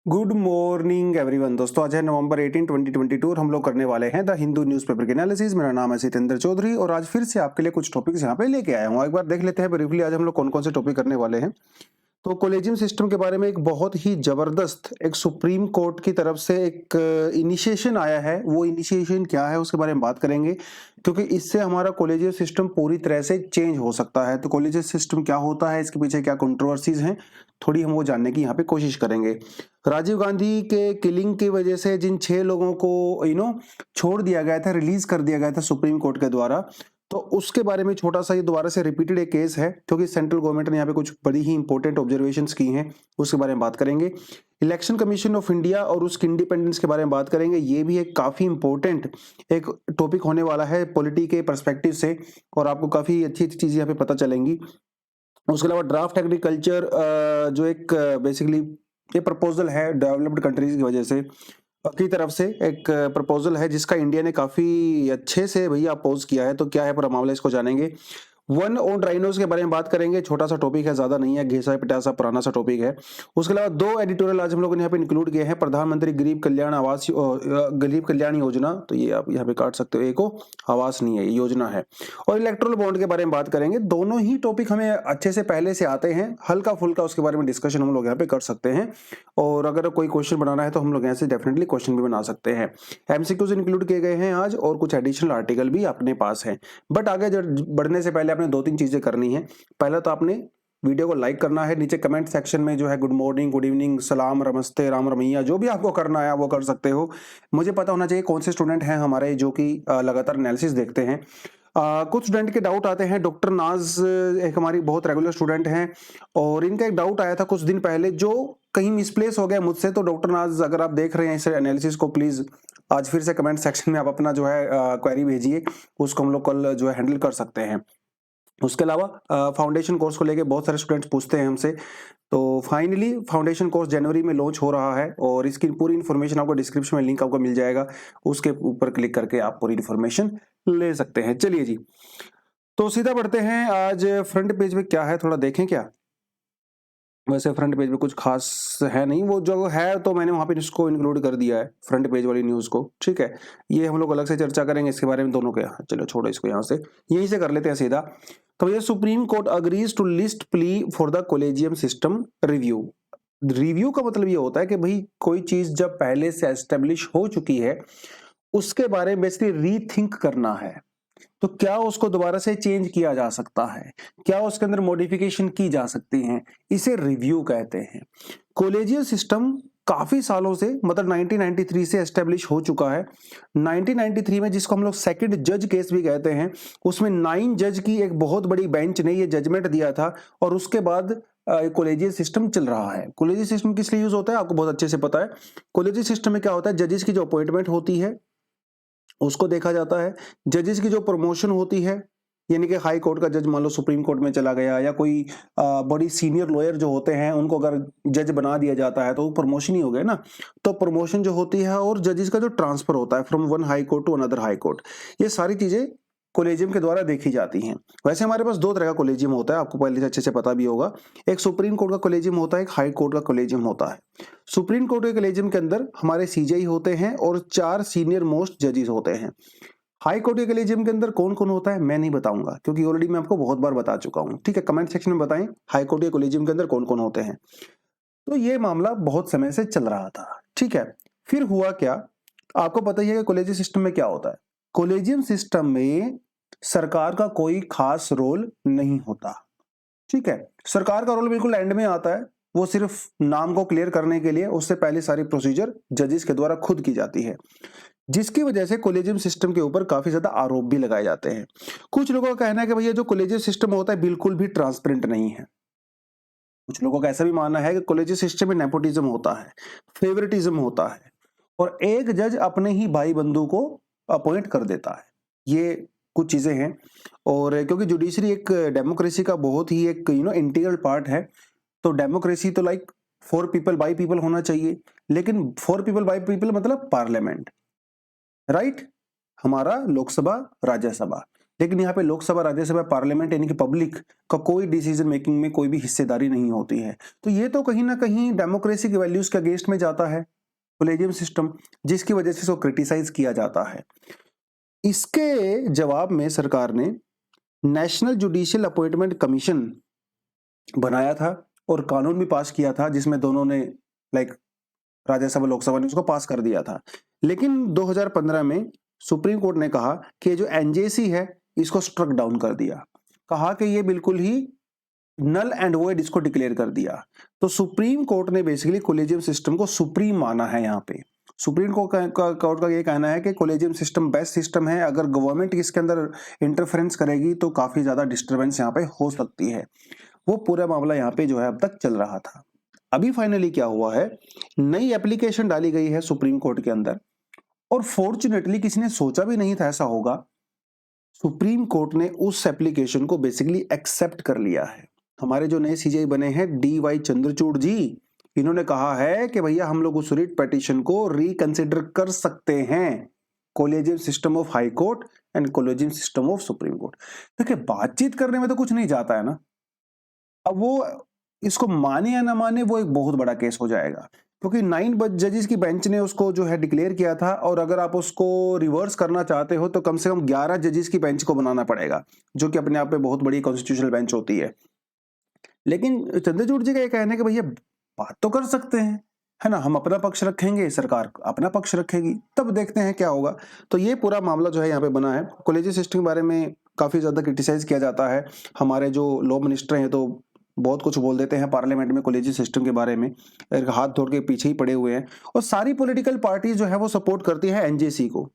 Good morning everyone. दोस्तों आज है नवंबर 18 2022 और हम लोग करने वाले हैं द हिंदू न्यूज़पेपर के एनालिसिस। मेरा नाम है सितेंद्र चौधरी और आज फिर से आपके लिए कुछ टॉपिक्स यहाँ पे लेके आया हूँ। एक बार देख लेते हैं ब्रीफली आज हम लोग कौन कौन से टॉपिक करने वाले हैं। तो कॉलेजियम सिस्टम के बारे में एक बहुत ही जबरदस्त एक सुप्रीम कोर्ट की तरफ से एक इनिशिएशन आया है। वो इनिशिएशन क्या है उसके बारे में बात करेंगे, क्योंकि इससे हमारा कॉलेजियम सिस्टम पूरी तरह से चेंज हो सकता है। तो कॉलेजियम सिस्टम क्या होता है, इसके पीछे क्या कंट्रोवर्सीज हैं, थोड़ी हम वो जानने की यहाँ पे कोशिश करेंगे। राजीव गांधी के किलिंग की वजह से जिन 6 लोगों को छोड़ दिया गया था, रिलीज कर दिया गया था सुप्रीम कोर्ट के द्वारा, तो उसके बारे में छोटा सा ये दोबारा से रिपीटेड एक केस है, क्योंकि सेंट्रल गवर्नमेंट ने यहाँ पे कुछ बड़ी ही इंपॉर्टेंट ऑब्जर्वेशंस की हैं, उसके बारे में बात करेंगे। इलेक्शन कमीशन ऑफ इंडिया और उसकी इंडिपेंडेंस के बारे में बात करेंगे। ये भी एक काफी इंपॉर्टेंट एक टॉपिक होने वाला है पॉलिटी के पर्सपेक्टिव से, और आपको काफी अच्छी अच्छी चीजें यहाँ पे पता चलेंगी। उसके अलावा ड्राफ्ट एग्रीकल्चर जो एक बेसिकली ये प्रपोजल है डेवलप्ड कंट्रीज की वजह से की तरफ से एक प्रपोजल है, जिसका इंडिया ने काफी अच्छे से भैया अपोज किया है। तो क्या है पूरा मामला, इसको जानेंगे। वन ओन राइनोज के बारे में बात करेंगे। छोटा सा टॉपिक है, ज्यादा नहीं है, घिसा पिटासा पुराना सा टॉपिक है। उसके अलावा 2 एडिटोरियल आज हम लोगों ने यहाँ पे इंक्लूड किए हैं। प्रधानमंत्री गरीब कल्याण योजना, तो ये आप यहाँ पे काट सकते हो, एक आवास नहीं है, ये योजना है। और इलेक्ट्रल बॉन्ड के बारे में बात करेंगे। दोनों ही टॉपिक हमें अच्छे से पहले से आते हैं, हल्का फुल्का उसके बारे में डिस्कशन हम लोग यहाँ पे कर सकते हैं। और अगर कोई क्वेश्चन बनाना है तो हम लोग यहाँ से डेफिनेटली क्वेश्चन भी बना सकते हैं। एमसीक्यूज इंक्लूड किए गए हैं आज, और कुछ एडिशनल आर्टिकल भी अपने पास है। बट आगे बढ़ने से पहले आपने 2-3 चीजें करनी है। पहला तो आपने वीडियो को लाइक करना है। नीचे कमेंट सेक्शन में जो है गुड मॉर्निंग, गुड इवनिंग, सलाम, नमस्ते, राम रमैया, जो भी आपको करना है वो कर सकते हो। मुझे पता होना चाहिए कौन से स्टूडेंट हैं हमारे जो कि लगातार एनालिसिस देखते हैं। कुछ स्टूडेंट के डाउट आते हैं। डॉक्टर नाज एक हमारी बहुत रेगुलर स्टूडेंट हैं, और इनका एक डाउट आया था कुछ दिन पहले जो कहीं मिसप्लेस हो गया मुझसे। तो डॉक्टर नाज, अगर आप देख रहे हैं इस एनालिसिस को, प्लीज आज फिर से कमेंट सेक्शन में आप अपना जो है क्वेरी भेजिए, उसको हम लोग कल जो है हैंडल कर सकते हैं। उसके अलावा फाउंडेशन कोर्स को लेके बहुत सारे स्टूडेंट्स पूछते हैं हमसे। तो फाइनली फाउंडेशन कोर्स जनवरी में लॉन्च हो रहा है, और इसकी पूरी इन्फॉर्मेशन आपको डिस्क्रिप्शन में लिंक आपको मिल जाएगा, उसके ऊपर क्लिक करके आप पूरी इन्फॉर्मेशन ले सकते हैं। चलिए जी, तो सीधा बढ़ते हैं। आज फ्रंट पेज में क्या है थोड़ा देखें क्या। वैसे फ्रंट पेज में कुछ खास है नहीं, वो जो है तो मैंने वहां पे इसको इंक्लूड कर दिया है, फ्रंट पेज वाली न्यूज को। ठीक है, ये हम लोग अलग से चर्चा करेंगे इसके बारे में दोनों के। चलो छोड़ो इसको, यहाँ से यहीं से कर लेते हैं सीधा। तो ये Supreme Court agrees to list plea for the collegium system review. Review का मतलब ये होता है कि भाई कोई चीज जब पहले से एस्टेब्लिश हो चुकी है, उसके बारे में बेसिकली रीथिंक करना है। तो क्या उसको दोबारा से चेंज किया जा सकता है, क्या उसके अंदर मॉडिफिकेशन की जा सकती है, इसे रिव्यू कहते हैं। कॉलेजियल सिस्टम काफी सालों से, मतलब 1993 से एस्टेब्लिश हो चुका है। 1993 में, जिसको हम लोग सेकंड जज केस भी कहते हैं, उसमें 9 जज की एक बहुत बड़ी बेंच ने ये जजमेंट दिया था, और उसके बाद कॉलेजियल सिस्टम चल रहा है। कॉलेजियल सिस्टम किस लिए यूज होता है आपको बहुत अच्छे से पता है। कॉलेजियल सिस्टम में क्या होता है, जजेस की जो अपॉइंटमेंट होती है उसको देखा जाता है। जजेस की जो प्रमोशन होती है, यानी कि हाई कोर्ट का जज मान लो सुप्रीम कोर्ट में चला गया, या कोई बड़ी सीनियर लॉयर जो होते हैं उनको अगर जज बना दिया जाता है तो वो प्रमोशन ही हो गया ना। तो प्रमोशन जो होती है, और जजेस का जो ट्रांसफर होता है from one High Court to another High Court, ये सारी चीजें कॉलेजियम के द्वारा देखी जाती हैं। वैसे हमारे पास 2 तरह का कॉलेजियम होता है, आपको पहले से अच्छे से पता भी होगा। एक सुप्रीम कोर्ट का कॉलेजियम होता है, एक हाई कोर्ट का कॉलेजियम होता है। सुप्रीम कोर्ट के कॉलेजियम के अंदर हमारे सीजेआई होते हैं और 4 सीनियर मोस्ट जजेस होते हैं। हाई कोर्ट के कॉलेजियम के अंदर कौन कौन होता है मैं नहीं बताऊंगा, क्योंकि ऑलरेडी मैं आपको बहुत बार बता चुका हूं। ठीक है, कमेंट सेक्शन में बताएं हाई कोर्ट के कॉलेजियम के अंदर कौन कौन होते हैं। तो ये मामला बहुत समय से चल रहा था। ठीक है, फिर हुआ क्या, आपको पता ही है कि कॉलेजियम सिस्टम में क्या होता है। कॉलेजियम सिस्टम में सरकार का कोई खास रोल नहीं होता। ठीक है, सरकार का रोल बिल्कुल एंड में आता है, वो सिर्फ नाम को क्लियर करने के लिए, उससे पहले सारी प्रोसीजर जजेस के द्वारा खुद की जाती है, जिसकी वजह से कॉलेजियम सिस्टम के ऊपर काफी ज्यादा आरोप भी लगाए जाते हैं। कुछ लोगों का कहना है कि भैया जो कॉलेजियम सिस्टम होता है बिल्कुल भी ट्रांसपेरेंट नहीं है। कुछ लोगों का ऐसा भी मानना है कि कॉलेजियम सिस्टम में नेपोटिज्म होता है, फेवरेटिज्म होता है, और एक जज अपने ही भाई बंधु को अपॉइंट कर देता है। ये कुछ चीजें हैं। और क्योंकि जुडिशरी एक डेमोक्रेसी का बहुत ही एक इंटीग्रल पार्ट है, तो डेमोक्रेसी तो like for people by people होना चाहिए, लेकिन फॉर पीपल बाय पीपल मतलब पार्लियामेंट, राइट, हमारा लोकसभा राज्यसभा। लेकिन यहाँ पे लोकसभा, राज्यसभा, पार्लियामेंट यानी कि पब्लिक का कोई डिसीजन मेकिंग में कोई भी हिस्सेदारी नहीं होती है। तो ये तो कहीं ना कहीं डेमोक्रेसी की वैल्यूज के अगेंस्ट में जाता है कोलेजियम सिस्टम, जिसकी वजह से इसको क्रिटिसाइज किया जाता है। इसके जवाब में सरकार ने नेशनल जुडिशियल अपॉइंटमेंट कमीशन बनाया था और कानून भी पास किया था, जिसमें दोनों ने राज्यसभा लोकसभा ने उसको पास कर दिया था। लेकिन 2015 में सुप्रीम कोर्ट ने कहा कि जो एनजेसी है इसको स्ट्रक डाउन कर दिया, कहा कि ये बिल्कुल ही नल एंड वॉइड इसको डिक्लेयर कर दिया। तो सुप्रीम कोर्ट ने बेसिकली कोलेजियम सिस्टम को सुप्रीम माना है। यहाँ पे सुप्रीम कोर्ट का ये कहना है कि कोलेजियम सिस्टम बेस्ट सिस्टम है, अगर गवर्नमेंट इसके अंदर इंटरफेरेंस करेगी तो काफी ज्यादा डिस्टर्बेंस यहाँ पे हो सकती है। वो पूरा मामला यहाँ पे जो है अब तक चल रहा था। अभी फाइनली क्या हुआ है, नई एप्लीकेशन डाली गई है सुप्रीम कोर्ट के अंदर, और फॉर्चुनेटली किसी ने सोचा भी नहीं था ऐसा होगा। सुप्रीम कोर्ट ने उस एप्लीकेशन को बेसिकली एक्सेप्ट कर लिया है। हमारे जो नए सीजेआई बने हैं DY चंद्रचूड़ जी, इन्होंने कहा है कि भैया हम लोग उस रिट पिटीशन को रिकंसिडर कर सकते हैं, collegium system of high court and collegium system of supreme court. देखिए बातचीत करने में तो कुछ नहीं जाता है ना, अब वो इसको माने या ना माने वो एक बहुत बड़ा केस हो जाएगा, क्योंकि 9 जजेस की बेंच ने उसको जो है डिक्लेयर किया था, और अगर आप उसको रिवर्स करना चाहते हो तो कम से कम 11 जजेस की बेंच को बनाना पड़ेगा, जो कि अपने आप में बहुत बड़ी कॉन्स्टिट्यूशनल बेंच होती है। लेकिन चंद्रचूड़ जी का ये कहना है कि भैया बात तो कर सकते हैं, है ना, हम अपना पक्ष रखेंगे, सरकार अपना पक्ष रखेगी, तब देखते हैं क्या होगा। तो ये पूरा मामला जो है यहाँ पे बना है। कॉलेजियम सिस्टम के बारे में काफी ज्यादा क्रिटिसाइज किया जाता है। हमारे जो लॉ मिनिस्टर हैं तो बहुत कुछ बोल देते हैं पार्लियामेंट में कॉलेजियम सिस्टम के बारे में, हाथ धोड़ के पीछे ही पड़े हुए हैं। और सारी पॉलिटिकल पार्टी जो है वो सपोर्ट करती है एनजेसी को।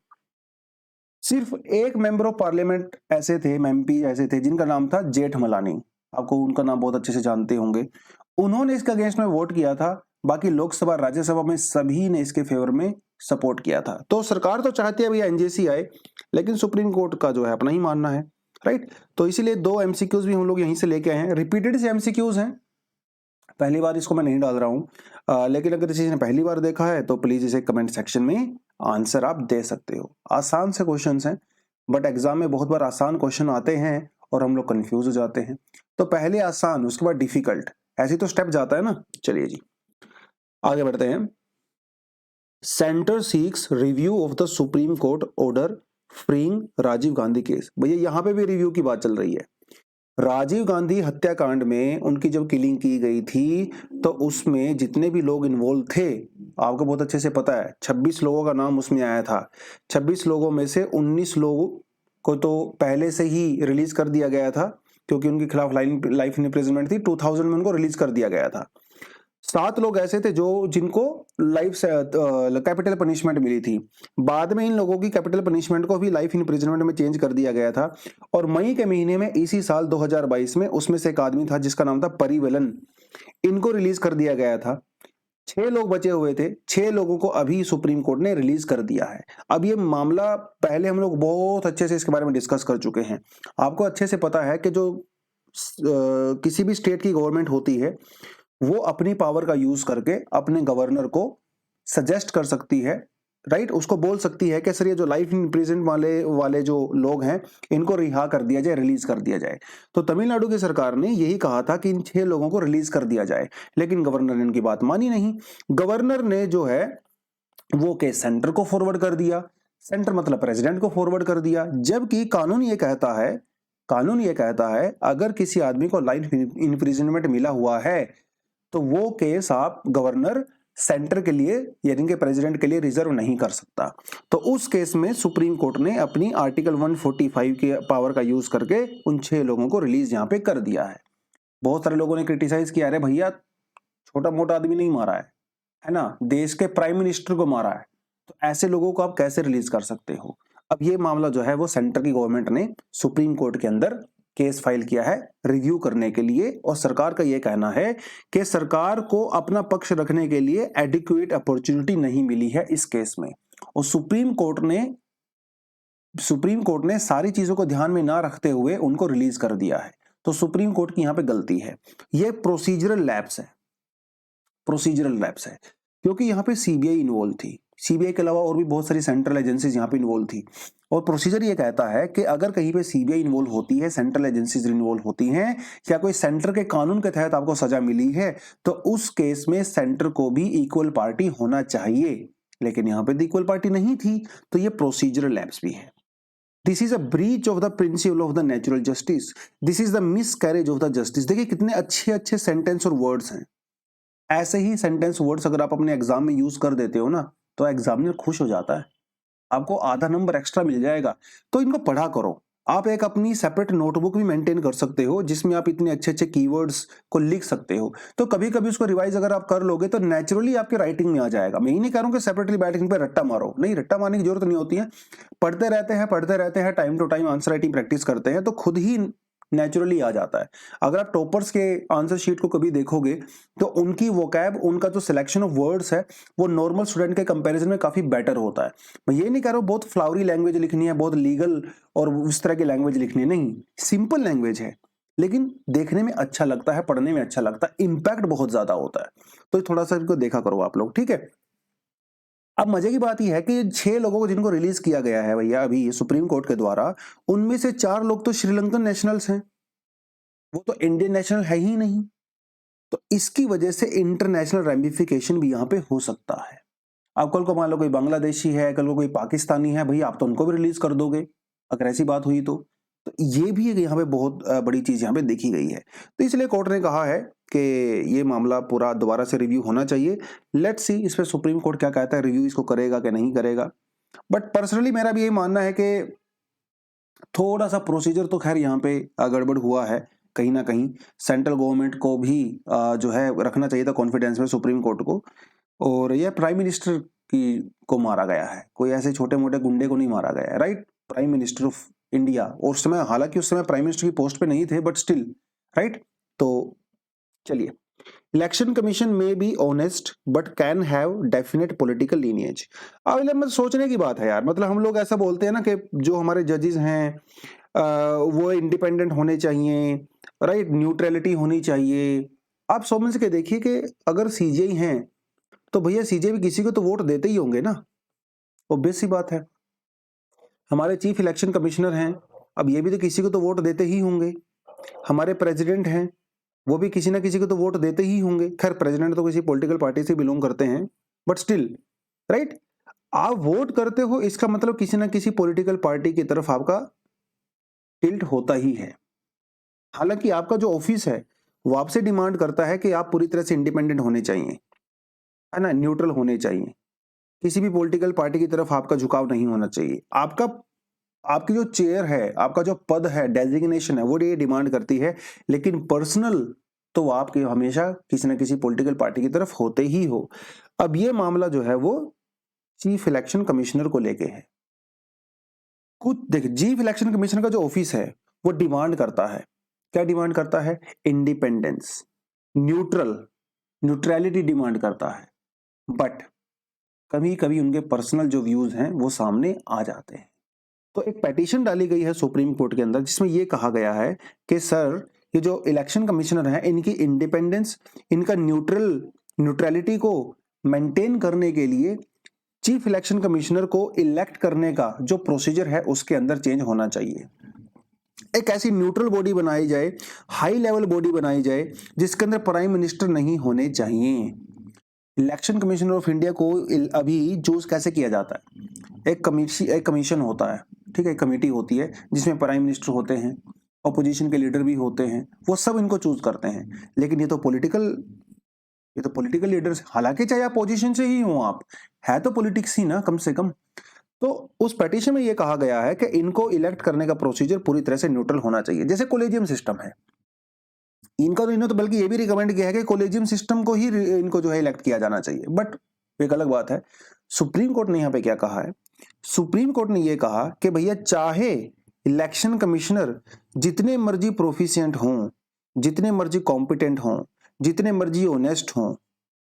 सिर्फ एक मेंबर ऑफ पार्लियामेंट ऐसे थे, MP ऐसे थे, जिनका नाम था जेठमलानी, आपको उनका नाम बहुत अच्छे से जानते होंगे, उन्होंने इसके अगेंस्ट में वोट किया था। बाकी लोकसभा, राज्यसभा में सभी ने इसके फेवर में सपोर्ट किया था। तो सरकार तो चाहती है भैया एनजेसी आए, लेकिन सुप्रीम कोर्ट का जो है अपना ही मानना है, राइट। तो इसीलिए 2 MCQs भी हम लोग यहीं से लेके आए हैं। रिपीटेड से MCQs हैं, पहली बार इसको मैं नहीं डाल रहा हूं, लेकिन अगर किसी ने पहली बार देखा है तो प्लीज इसे कमेंट सेक्शन में आंसर आप दे सकते हो। आसान से क्वेश्चंस हैं, बट एग्जाम में बहुत बार आसान क्वेश्चन आते हैं और हम लोग कंफ्यूज हो जाते हैं। तो पहले आसान, उसके बाद डिफिकल्ट, ऐसे तो स्टेप जाता है ना। चलिए जी आगे बढ़ते हैं। Centre seeks review of the Supreme Court order freeing Rajiv Gandhi case. भैया यहाँ पे भी रिव्यू की बात चल रही है। राजीव गांधी हत्याकांड में उनकी जब किलिंग की गई थी तो उसमें जितने भी लोग इन्वॉल्व थे, आपको बहुत अच्छे से पता है, 26 लोगों का नाम उसमें आया था। 26 लोगों में से 19 लोगों को तो पहले से ही रिलीज कर दिया गया था, क्योंकि उनके खिलाफ लाइफ इम्प्रिजनमेंट थी। 2000 में उनको रिलीज कर दिया गया था। 7 लोग ऐसे थे जिनको लाइफ कैपिटल पनिशमेंट मिली थी। बाद में इन लोगों की कैपिटल पनिशमेंट को भी लाइफ इम्प्रिजनमेंट में चेंज कर दिया गया था। और मई के महीने में इसी साल 2022 में उसमें से एक आदमी था जिसका नाम था परिवलन, इनको रिलीज कर दिया गया था। 6 लोग बचे हुए थे, 6 लोगों को अभी सुप्रीम कोर्ट ने रिलीज कर दिया है। अब ये मामला पहले हम लोग बहुत अच्छे से इसके बारे में डिस्कस कर चुके हैं। आपको अच्छे से पता है कि जो किसी भी स्टेट की गवर्नमेंट होती है वो अपनी पावर का यूज करके अपने गवर्नर को सजेस्ट कर सकती है, राइट। उसको बोल सकती है कि सर ये जो लाइफ इन प्रिजन वाले जो लोग हैं इनको रिहा कर दिया जाए, रिलीज कर दिया जाए। तो तमिलनाडु की सरकार ने यही कहा था कि इन 6 लोगों को रिलीज कर दिया जाए, लेकिन गवर्नर ने इनकी बात मानी नहीं। गवर्नर ने जो है वो केस सेंटर को फॉरवर्ड कर दिया, सेंटर मतलब प्रेसिडेंट को फॉरवर्ड कर दिया। जबकि कानून ये कहता है अगर किसी आदमी को लाइफ इम्प्रिजनमेंट मिला हुआ है तो वो केस आप गवर्नर सेंटर के लिए यानी कि प्रेसिडेंट के लिए रिजर्व नहीं कर सकता। तो उस केस में सुप्रीम कोर्ट ने अपनी आर्टिकल 145 की पावर का यूज करके उन 6 लोगों को रिलीज यहां पे कर दिया है। बहुत सारे लोगों ने क्रिटिसाइज किया, अरे भैया छोटा मोटा आदमी नहीं मारा है ना, देश के प्राइम मिनिस्टर को मारा है, तो ऐसे लोगों को आप कैसे रिलीज कर सकते हो। अब ये मामला जो है वो सेंटर की गवर्नमेंट ने सुप्रीम कोर्ट के अंदर केस फाइल किया है रिव्यू करने के लिए। और सरकार का यह कहना है कि सरकार को अपना पक्ष रखने के लिए एडिक्वेट अपॉर्चुनिटी नहीं मिली है इस केस में, और सुप्रीम कोर्ट ने सारी चीजों को ध्यान में ना रखते हुए उनको रिलीज कर दिया है। तो सुप्रीम कोर्ट की यहां पे गलती है, ये प्रोसीजरल लैप्स है, क्योंकि यहां पे CBI इन्वॉल्व थी। सीबीआई के अलावा और भी बहुत सारी सेंट्रल एजेंसीज यहाँ पे इन्वॉल्व थी। और प्रोसीजर ये कहता है कि अगर कहीं पे सीबीआई इन्वॉल्व होती है, सेंट्रल एजेंसीज इन्वॉल्व होती हैं, या कोई सेंटर के कानून के तहत आपको सजा मिली है, तो उस केस में सेंटर को भी इक्वल पार्टी होना चाहिए। लेकिन यहाँ पे इक्वल पार्टी नहीं थी, तो ये प्रोसीजरल लैप्स भी है। This is a breach of the principle of the natural justice, this is the miscarriage of the justice. देखिए कितने अच्छे अच्छे सेंटेंस और वर्ड्स हैं। ऐसे ही सेंटेंस वर्ड्स अगर आप अपने एग्जाम में यूज कर देते हो ना, तो एग्जामिनर खुश हो जाता है, आपको आधा नंबर एक्स्ट्रा मिल जाएगा। तो इनको पढ़ा करो। आप एक अपनी सेपरेट नोटबुक भी मेंटेन कर सकते हो, जिसमें आप इतने अच्छे अच्छे कीवर्ड्स को लिख सकते हो। तो कभी कभी उसको रिवाइज अगर आप कर लोगे तो नेचुरली आपके राइटिंग में आ जाएगा। मैं ये नहीं कह रहा हूं कि सेपरेटली बैठने पे रट्टा मारो, नहीं, रट्टा मारने की जरूरत नहीं होती है। पढ़ते रहते हैं, time to time answer writing practice करते हैं, तो खुद ही नेचुरली आ जाता है। अगर आप टॉपर्स के आंसर शीट को कभी देखोगे तो उनकी वोकैब, उनका जो सिलेक्शन ऑफ वर्ड्स है, वो नॉर्मल स्टूडेंट के कंपैरिजन में काफी बेटर होता है। मैं ये नहीं कह रहा हूं बहुत फ्लावरी लैंग्वेज लिखनी है, बहुत लीगल और उस तरह की लैंग्वेज लिखनी है, नहीं, सिंपल लैंग्वेज है, लेकिन देखने में अच्छा लगता है, पढ़ने में अच्छा लगता है, इंपैक्ट बहुत ज्यादा होता है। तो थोड़ा सा इनको देखा करो आप लोग, ठीक है। अब मजे की बात यह है कि 6 लोगों को जिनको रिलीज किया गया है भैया अभी सुप्रीम कोर्ट के द्वारा, उनमें से 4 लोग तो श्रीलंकन नेशनल्स हैं, वो तो इंडियन नेशनल है ही नहीं। तो इसकी वजह से इंटरनेशनल रेमिफिकेशन भी यहां पे हो सकता है। अब कल को मान लो कोई बांग्लादेशी है, कल को कोई पाकिस्तानी है, भैया आप तो उनको भी रिलीज कर दोगे अगर ऐसी बात हुई तो ये भी एक यहाँ पे बहुत बड़ी चीज यहाँ पे देखी गई है। तो इसलिए कोर्ट ने कहा है कि ये मामला पूरा दोबारा से रिव्यू होना चाहिए। लेट्स सी इस पे सुप्रीम कोर्ट क्या कहता है, रिव्यू इसको करेगा कि नहीं करेगा। बट पर्सनली मेरा भी यही मानना है कि थोड़ा सा प्रोसीजर तो खैर यहाँ पे गड़बड़ हुआ है कहीं ना कहीं। सेंट्रल गवर्नमेंट को भी जो है रखना चाहिए था कॉन्फिडेंस में सुप्रीम कोर्ट को। और यह प्राइम मिनिस्टर की को मारा गया है, कोई ऐसे छोटे मोटे गुंडे को नहीं मारा गया है, right. Prime minister of India, और उस समय हालांकि उस समय प्राइम मिनिस्टर की पोस्ट पे नहीं थे, बट स्टिल, राइट। तो चलिए, इलेक्शन कमीशन में be honest but can have definite political lineage. अब मतलब सोचने की बात है यार, मतलब हम लोग ऐसा बोलते हैं ना कि जो हमारे जजेस हैं वो इंडिपेंडेंट होने चाहिए, राइट, न्यूट्रलिटी होनी चाहिए। आप समझ के देखिए कि अगर सीजेई हैं तो भैया सीजेई भी किसी को तो वोट देते ही होंगे ना, ऑब्वियस सी बात है। हमारे चीफ इलेक्शन कमिश्नर हैं, अब ये भी तो किसी को तो वोट देते ही होंगे। हमारे प्रेसिडेंट हैं, वो भी किसी ना किसी को तो वोट देते ही होंगे। खैर प्रेसिडेंट तो किसी पॉलिटिकल पार्टी से बिलोंग करते हैं, बट स्टिल, राइट। आप वोट करते हो इसका मतलब किसी ना किसी पॉलिटिकल पार्टी की तरफ आपका टिल्ट होता ही है। हालांकि आपका जो ऑफिस है वो आपसे डिमांड करता है कि आप पूरी तरह से इंडिपेंडेंट होने चाहिए, है ना, न्यूट्रल होने चाहिए, किसी भी पॉलिटिकल पार्टी की तरफ आपका झुकाव नहीं होना चाहिए। आपकी जो चेयर है, आपका जो पद है, डेजिग्नेशन है, वो ये डिमांड करती है। लेकिन पर्सनल तो आपके हमेशा किसी ना किसी पॉलिटिकल पार्टी की तरफ होते ही हो। अब ये मामला जो है वो चीफ इलेक्शन कमिश्नर को लेके है। कुछ देखिए, चीफ इलेक्शन कमिश्नर का जो ऑफिस है वो डिमांड करता है, क्या डिमांड करता है? इंडिपेंडेंस, न्यूट्रलिटी डिमांड करता है। बट कभी कभी उनके पर्सनल जो व्यूज हैं वो सामने आ जाते हैं। तो एक पेटिशन डाली गई है सुप्रीम कोर्ट के अंदर, जिसमें यह कहा गया है कि सर, ये जो इलेक्शन कमिश्नर हैं इनकी इंडिपेंडेंस, इनका न्यूट्रलिटी को मेंटेन करने के लिए चीफ इलेक्शन कमिश्नर को इलेक्ट करने का जो प्रोसीजर है उसके अंदर चेंज होना चाहिए। एक ऐसी न्यूट्रल बॉडी बनाई जाए, हाई लेवल बॉडी बनाई जाए, जिसके अंदर प्राइम मिनिस्टर नहीं होने चाहिए। इलेक्शन कमिश्नर ऑफ इंडिया को अभी चूज कैसे किया जाता है? एक कमीशन होता है, ठीक है, कमेटी होती है जिसमें प्राइम मिनिस्टर होते हैं, ऑपोजिशन के लीडर भी होते हैं, वो सब इनको चूज करते हैं। लेकिन ये तो पॉलिटिकल लीडर्स, हालांकि चाहे आप पोजीशन से ही हो, आप है तो पॉलिटिक्स ही ना कम से कम। तो उस पेटिशन में ये कहा गया है कि इनको इलेक्ट करने का प्रोसीजर पूरी तरह से न्यूट्रल होना चाहिए, जैसे कोलेजियम सिस्टम है इनका। तो इन्होंने तो बल्कि ये भी रिकमेंड किया है कि कोलेजियम सिस्टम को ही इनको जो है इलेक्ट किया जाना चाहिए। बट एक अलग बात है, सुप्रीम कोर्ट ने यहाँ पे क्या कहा है? सुप्रीम कोर्ट ने ये कहा कि भैया चाहे इलेक्शन कमिश्नर जितने मर्जी प्रोफिशिएंट हों, जितने मर्जी कॉम्पिटेंट हों, जितने मर्जी ऑनेस्ट हों,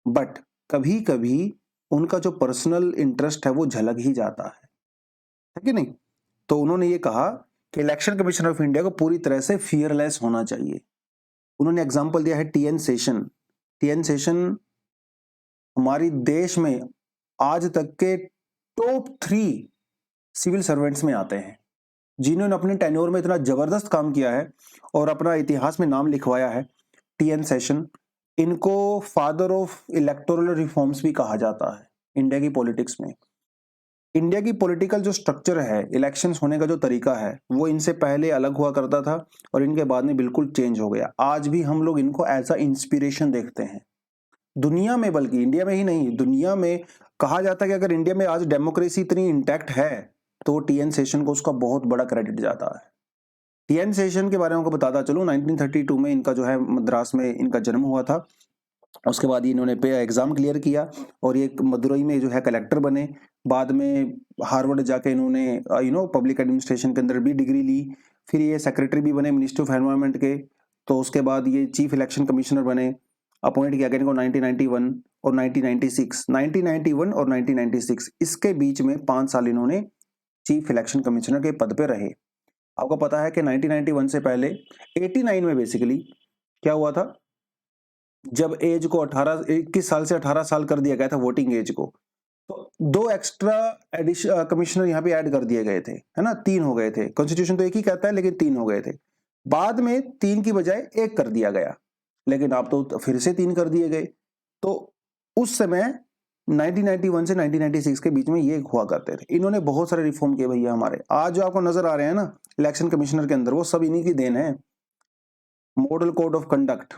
बट कभी कभी उनका जो पर्सनल इंटरेस्ट है वो झलक ही जाता है कि नहीं? तो उन्होंने ये कहा कि इलेक्शन कमीशन ऑफ इंडिया को पूरी तरह से फियरलेस होना चाहिए। उन्होंने एग्जांपल दिया है टीएन सेशन हमारी देश में आज तक के टॉप 3 सिविल सर्वेंट्स में आते हैं, जिन्होंने अपने टेन्योर में इतना जबरदस्त काम किया है और अपना इतिहास में नाम लिखवाया है। टीएन सेशन, इनको फादर ऑफ इलेक्टोरल रिफॉर्म्स भी कहा जाता है इंडिया की पॉलिटिक्स में। इंडिया की पॉलिटिकल जो स्ट्रक्चर है, इलेक्शंस होने का जो तरीका है, वो इनसे पहले अलग हुआ करता था और इनके बाद में बिल्कुल चेंज हो गया। आज भी हम लोग इनको एज अ इंस्पिरेशन देखते हैं दुनिया में, बल्कि इंडिया में ही नहीं, दुनिया में कहा जाता है कि अगर इंडिया में आज डेमोक्रेसी इतनी इंटैक्ट है तो टीएन सेशन को उसका बहुत बड़ा क्रेडिट जाता है। टीएन सेशन के बारे में आपको बताता चलूं, 1932 में इनका जो है मद्रास में इनका जन्म हुआ था। उसके बाद इन्होंने एग्जाम क्लियर किया और ये मदुरई में जो है कलेक्टर बने। बाद में हार्वर्ड जाके इन्होंने पब्लिक एडमिनिस्ट्रेशन के अंदर भी डिग्री ली। फिर ये सेक्रेटरी भी बने मिनिस्ट्री ऑफ एनवायरनमेंट के। तो उसके बाद ये चीफ इलेक्शन कमिश्नर बने, अपॉइंट किया गया इनको 1991 और 1991 और 1996, इसके बीच में 5 साल इन्होंने चीफ इलेक्शन कमिश्नर के पद पे रहे। आपको पता है कि 1991 से पहले 89 में बेसिकली क्या हुआ था, जब एज को 21 साल से 18 साल कर दिया गया था वोटिंग एज को, तो 2 एक्स्ट्रा कमिश्नर यहाँ पे ऐड कर दिए गए थे, है ना, 3 हो गए थे। कॉन्स्टिट्यूशन तो एक ही कहता है लेकिन 3 हो गए थे। बाद में 3 की बजाय 1 कर दिया गया, लेकिन अब तो फिर से 3 कर दिए गए। तो उस समय 1991 से 1996 के बीच में ये हुआ करते थे। इन्होंने बहुत सारे रिफॉर्म किए भैया हमारे। आज जो आपको नजर आ रहे हैं ना इलेक्शन कमिश्नर के अंदर, वो सब इन्हीं की देन है। मॉडल कोड ऑफ कंडक्ट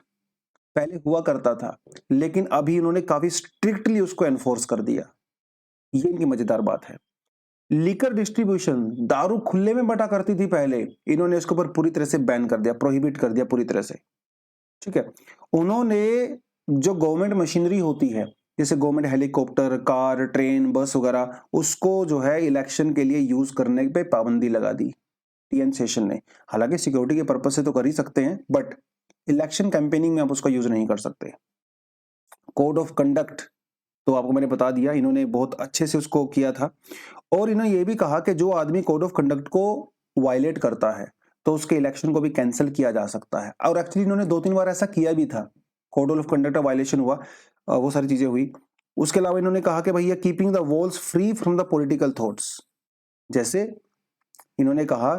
पहले हुआ करता था, लेकिन अभी इन्होंने काफी स्ट्रिक्टली उसको एनफोर्स कर दिया। ये इनकी मजेदार बात है। लिकर डिस्ट्रीब्यूशन, दारू खुले में बटा करती थी पहले, इन्होंने इसके ऊपर पूरी तरह से बैन कर दिया, प्रोहिबिट कर दिया पूरी तरह से। ठीक है, उन्होंने जो गवर्नमेंट मशीनरी होती है, जैसे गवर्नमेंट हेलीकॉप्टर, कार, ट्रेन, बस वगैरह, उसको जो है इलेक्शन के लिए यूज करने पे पाबंदी लगा दी टीएन सेशन ने। हालांकि सिक्योरिटी के पर्पज से तो कर ही सकते हैं, बट इलेक्शन कैंपेनिंग में आप उसका यूज नहीं कर सकते। कोड ऑफ कंडक्ट तो आपको मैंने बता दिया, इन्होंने बहुत अच्छे से उसको किया था। और इन्होंने ये भी कहा कि जो आदमी कोड ऑफ कंडक्ट को वायलेट करता है तो उसके इलेक्शन को भी कैंसिल किया जा सकता है। और एक्चुअली इन्होंने 2-3 बार ऐसा किया भी था, कोड ऑफ कंडक्ट का वायलेशन हुआ, वो सारी चीजें हुई। उसके अलावा इन्होंने कहा कि भैया keeping the walls free from the political thoughts, जैसे इन्होंने कहा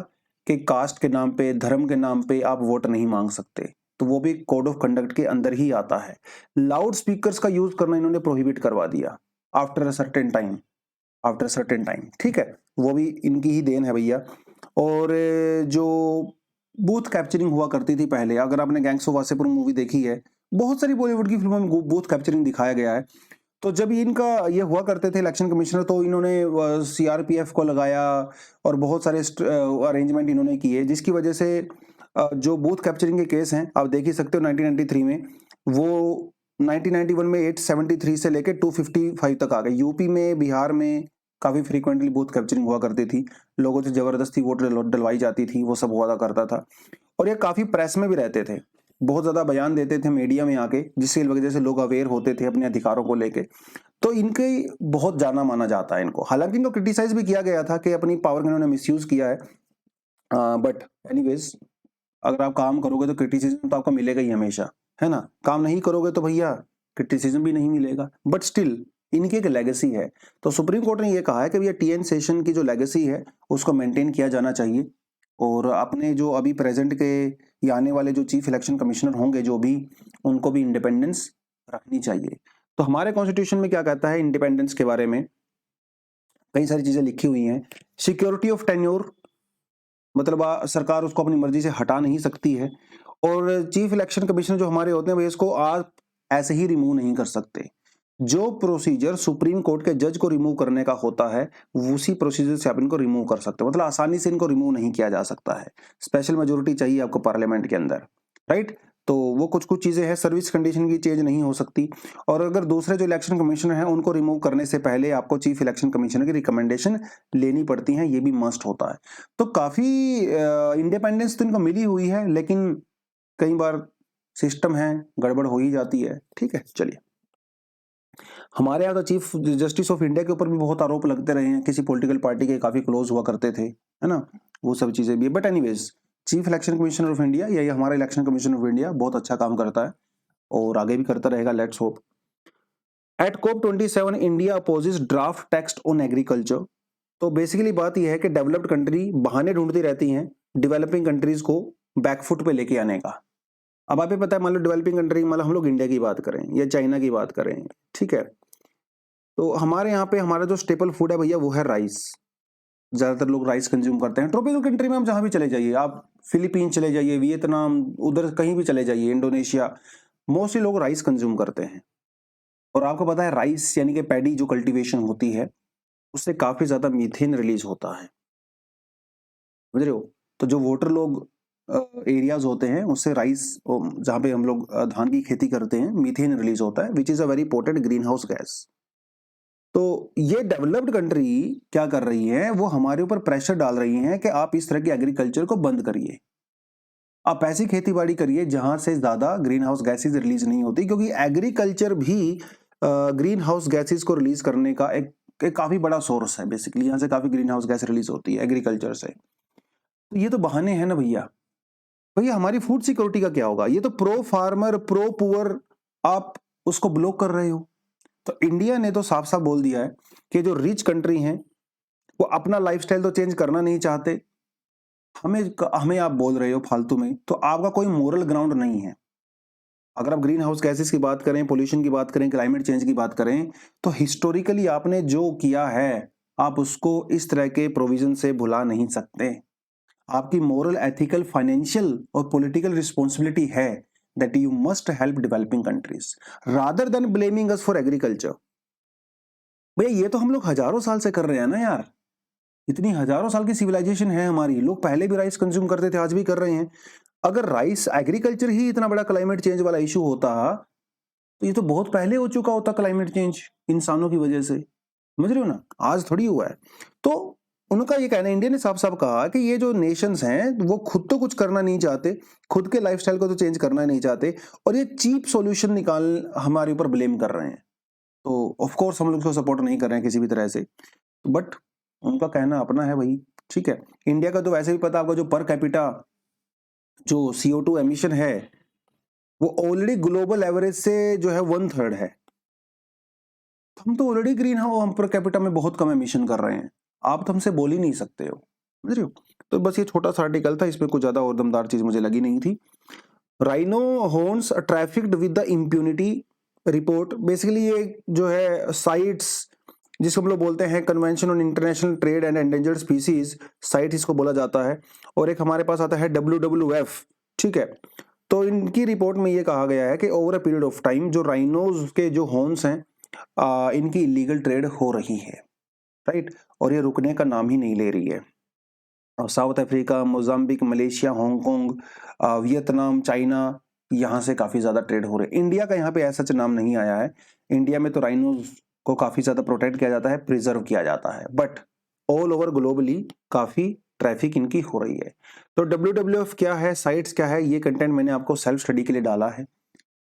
कि कास्ट के नाम पे, धर्म के नाम पे आप वोट नहीं मांग सकते, तो वो भी कोड ऑफ कंडक्ट के अंदर ही आता है। लाउड स्पीकर्स का यूज करना इन्होंने प्रोहिबिट करवा दिया आफ्टर अ सर्टेन टाइम। ठीक है, वो भी इनकी ही देन है भैया। और जो बूथ कैप्चरिंग हुआ करती थी पहले, अगर आपने गैंग्स ऑफ वासेपुर मूवी देखी है, बहुत सारी बॉलीवुड की फिल्मों में बूथ कैप्चरिंग दिखाया गया है। तो जब इनका ये हुआ करते थे इलेक्शन कमिश्नर, तो इन्होंने सीआरपीएफ को लगाया और बहुत सारे अरेंजमेंट इन्होंने किए, जिसकी वजह से जो बूथ कैप्चरिंग के केस हैं आप देख ही सकते हो 1993 में, वो 1991 में 873 से लेके 255 तक आ गए। यूपी में, बिहार में काफी फ्रीक्वेंटली बूथ कैप्चरिंग हुआ करती थी, लोगों से जबरदस्ती वोट डलवाई जाती थी, वो सब हुआ करता था। और ये काफी प्रेस में भी रहते थे, बहुत ज्यादा बयान देते थे मीडिया में आके, जिसकी वजह से लोग अवेयर होते थे अपने अधिकारों को लेके। तो इनके बहुत जाना माना जाता है इनको। हालांकि इनको क्रिटिसाइज भी किया गया था कि अपनी पावर का इन्होंने मिसयूज किया है, बट एनीवेज अगर आप काम करोगे तो क्रिटिसिज्म तो आपको मिलेगा ही हमेशा, है ना। काम नहीं करोगे तो भैया क्रिटिसिज्म भी नहीं मिलेगा, बट स्टिल इनकी एक लेगेसी है। तो सुप्रीम कोर्ट ने यह कहा है कि भैया टीएन सेशन की जो लेगेसी है उसको मेंटेन किया जाना चाहिए, और अपने जो अभी प्रेजेंट के या आने वाले जो चीफ इलेक्शन कमिश्नर होंगे जो भी, उनको भी इंडिपेंडेंस रखनी चाहिए। तो हमारे कॉन्स्टिट्यूशन में क्या कहता है इंडिपेंडेंस के बारे में, कई सारी चीजें लिखी हुई हैं। सिक्योरिटी ऑफ टेन्योर, मतलब सरकार उसको अपनी मर्जी से हटा नहीं सकती है। और चीफ इलेक्शन कमिश्नर जो हमारे होते हैं भाई, इसको आप ऐसे ही रिमूव नहीं कर सकते। जो प्रोसीजर सुप्रीम कोर्ट के जज को रिमूव करने का होता है, उसी प्रोसीजर से आप इनको रिमूव कर सकते हो, मतलब आसानी से इनको रिमूव नहीं किया जा सकता है। स्पेशल मेजोरिटी चाहिए आपको पार्लियामेंट के अंदर, राइट। तो वो कुछ चीजें हैं, सर्विस कंडीशन की चेंज नहीं हो सकती। और अगर दूसरे जो इलेक्शन कमिश्नर हैं उनको रिमूव करने से पहले आपको चीफ इलेक्शन कमिश्नर की रिकमेंडेशन लेनी पड़ती है, ये भी मस्ट होता है। तो काफी इंडिपेंडेंस तो इनको मिली हुई है, लेकिन कई बार सिस्टम है, गड़बड़ हो ही जाती है। ठीक है, चलिए। हमारे यहाँ तो चीफ जस्टिस ऑफ इंडिया के ऊपर भी बहुत आरोप लगते रहे हैं, किसी पॉलिटिकल पार्टी के काफी क्लोज हुआ करते थे, है ना, वो सब चीजें भी है। But anyways chief election commissioner of India या हमारा इलेक्शन कमीशन ऑफ इंडिया बहुत अच्छा काम करता है और आगे भी करता रहेगा, let's hope. At COP27 India opposes draft text on agriculture. तो बेसिकली बात यह है कि डेवलप्ड कंट्री बहाने ढूंढती रहती हैं डेवलपिंग कंट्रीज को बैकफुट पे लेके आने का। अब आपको पता है, मान लो डेवलपिंग कंट्री, मतलब हम लोग इंडिया की बात करें या चाइना की बात करें, ठीक है, तो हमारे यहाँ पे हमारा जो स्टेपल फूड है भैया वो है राइस। ज्यादातर लोग राइस कंज्यूम करते हैं। ट्रॉपिकल कंट्री में हम जहां भी चले जाइए, आप फिलीपीन चले जाइए, वियतनाम, उधर कहीं भी चले जाइए, इंडोनेशिया, मोस्टली लोग राइस कंज्यूम करते हैं। और आपको पता है राइस यानी कि पैडी जो कल्टीवेशन होती है उससे काफी ज्यादा मीथेन रिलीज होता है, समझ रहे हो। तो जो वाटर लोग एरियाज होते हैं उससे राइस, जहाँ पे हम लोग धान की खेती करते हैं, मीथेन रिलीज होता है which is a very important green house gas. तो ये डेवलप्ड कंट्री क्या कर रही है, वो हमारे ऊपर प्रेशर डाल रही है कि आप इस तरह की एग्रीकल्चर को बंद करिए, आप ऐसी खेती बाड़ी करिए जहां से ज्यादा ग्रीन हाउस गैसेज रिलीज नहीं होती, क्योंकि एग्रीकल्चर भी ग्रीन हाउस गैसेज को रिलीज करने का एक काफी बड़ा सोर्स है। बेसिकली यहाँ से काफी ग्रीन हाउस गैस रिलीज होती है एग्रीकल्चर से। तो ये तो बहाने हैं ना भैया। भैया हमारी फूड सिक्योरिटी का क्या होगा? ये तो प्रो फार्मर प्रो पुअर आप उसको ब्लॉक कर रहे हो। तो इंडिया ने तो साफ साफ बोल दिया है कि जो रिच कंट्री हैं वो अपना लाइफस्टाइल तो चेंज करना नहीं चाहते, हमें हमें आप बोल रहे हो फालतू में, तो आपका कोई मोरल ग्राउंड नहीं है। अगर आप ग्रीन हाउस गैसेस की बात करें, पोल्यूशन की बात करें, क्लाइमेट चेंज की बात करें, तो हिस्टोरिकली आपने जो किया है आप उसको इस तरह के प्रोविजन से भुला नहीं सकते। आपकी मोरल, एथिकल, फाइनेंशियल और पॉलिटिकल रिस्पॉन्सिबिलिटी है that you must help developing countries rather than blaming us for agriculture. भैया ये तो हम लोग हजारों साल से कर रहे हैं ना यार, इतनी हजारों साल की सिविलाइजेशन है हमारी, लोग पहले भी राइस कंज्यूम करते थे, आज भी कर रहे हैं। अगर राइस एग्रीकल्चर ही इतना बड़ा क्लाइमेट चेंज वाला इशू होता तो ये तो बहुत पहले हो चुका होता क्लाइमेट चेंज, इंसानों की वजह से, समझ रहे हो ना, आज थोड़ी हुआ है। तो उनका ये कहना है, इंडिया ने साफ साफ कहा कि ये जो नेशंस हैं वो खुद तो कुछ करना नहीं चाहते, खुद के लाइफस्टाइल को तो चेंज करना नहीं चाहते, और ये चीप सॉल्यूशन निकाल हमारे ऊपर ब्लेम कर रहे हैं। तो ऑफ कोर्स हम लोग उसको सपोर्ट नहीं कर रहे हैं किसी भी तरह से, बट उनका कहना अपना है भाई, ठीक है। इंडिया का तो वैसे भी पता आपको, जो पर कैपिटा जो CO2 एमिशन है वो ऑलरेडी ग्लोबल एवरेज से जो है 1/3 है। हम तो ऑलरेडी ग्रीन हाउस, हम पर कैपिटा में बहुत कम एमिशन कर रहे हैं, आप तो हमसे बोल ही नहीं सकते हो, समझ रहे हो। तो बस ये छोटा सा आर्टिकल था, इसमें कुछ ज्यादा और दमदार चीज मुझे लगी नहीं थी। Rhino horns trafficked with the impunity report. Basically ये जो है साइट्स जिसको हम लोग बोलते हैं convention on international trade and endangered species site, इसको बोला जाता है। और एक हमारे पास आता है WWF, ठीक है। तो इनकी रिपोर्ट में ये कहा गया है कि over a period of time जो राइनोज के जो हॉर्न्स हैं इनकी इलीगल ट्रेड हो रही है, राइट, और ये रुकने का नाम ही नहीं ले रही है। South Africa, Mozambique, Malaysia, Hong Kong, Vietnam, China, यहाँ से काफी ज्यादा ट्रेड हो रहे हैं। इंडिया का यहाँ पे ऐसा नाम नहीं आया है। इंडिया में तो राइनोज को काफी ज्यादा प्रोटेक्ट किया जाता है, प्रिजर्व किया जाता है, बट ऑल ओवर ग्लोबली काफी ट्रैफिक इनकी हो रही है। तो WWF क्या है, साइट्स क्या है, ये कंटेंट मैंने आपको सेल्फ स्टडी के लिए डाला है,